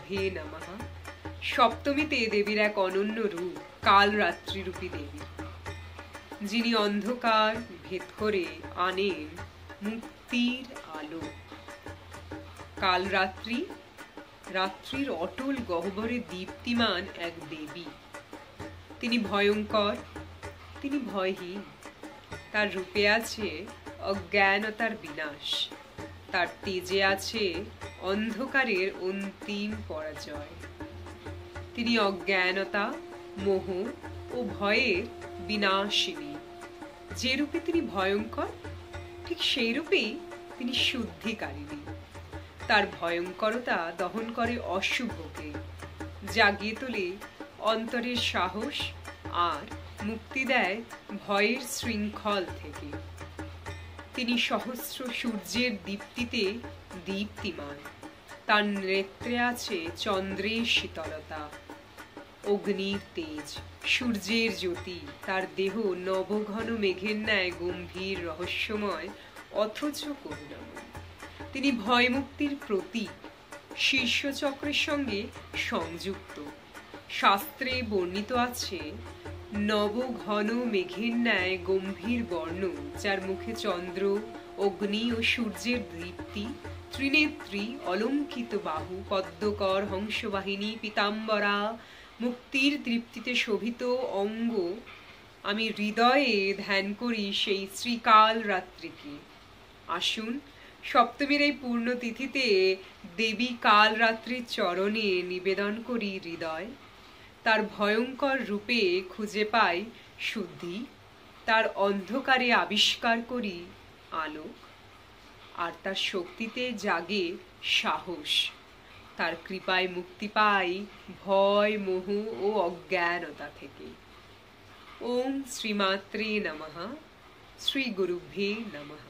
গুরুভ্যে নমঃ। সপ্তমীতে দেবীর এক অনন্য রূপ কালরাত্রি রূপী দেবী, যিনি অন্ধকার ভেদ করে আনেন মুক্তির আলো। কালরাত্রি রাত্রির অটল গহ্বরে দীপ্তিমান এক দেবী। তিনি ভয়ঙ্কর, তিনি ভয়হীন। তার রূপে আছে অজ্ঞানতার বিনাশ, তার তেজে আছে অন্ধকারের অন্তিম পরাজয়। তিনি অজ্ঞানতা, মোহ ও ভয়ের বিনাশিনী। যে রূপে তিনি ভয়ঙ্কর, ঠিক সেই রূপেই তিনি শুদ্ধিকারিণী। তার ভয়ঙ্করতা দহন করে অশুভকে, জাগিয়ে তোলে অন্তরের সাহস আর মুক্তি দেয় ভয়ের শৃঙ্খল থেকে। তিনি সহস্র সূর্যের দীপ্তিতে দীপ্তিমান। তার নেত্রে আছে চন্দ্রের শীতলতা, অগ্নির তেজ, সূর্যের জ্যোতি। তার দেহ নবঘন মেঘের ন্যায় গম্ভীর, রহস্যময় অথচ করুণাময়। তিনি ভয়মুক্তির প্রতীক, শীর্ষচক্রের সঙ্গে সংযুক্ত। শাস্ত্রে বর্ণিত আছে নবঘন মেঘের ন্যায় গম্ভীর বর্ণ, যার মুখে চন্দ্র, অগ্নি ও সূর্যের দীপ্তি, ত্রিনেত্রী, অলঙ্কিত বাহু, পদ্মকর হংসবাহিনী, পীতাম্বরা, মুক্তির দীপ্তিতে শোভিত অঙ্গ। আমি হৃদয়ে ধ্যান করি সেই শ্রীকাল রাত্রিকে। আসুন সপ্তমীর এই পূর্ণ তিথিতে দেবী কাল রাত্রির চরণে নিবেদন করি হৃদয়। তার ভয়ঙ্কর রূপে খুঁজে পাই শুদ্ধি, তার অন্ধকারে আবিষ্কার করি আলোক, আর তার শক্তিতে জাগে সাহস। তার কৃপায় মুক্তি পাই ভয়, মোহ ও অজ্ঞানতা থেকে। ওম শ্রীমাত্রে নমঃ। শ্রী গুরুভ্যে নমঃ।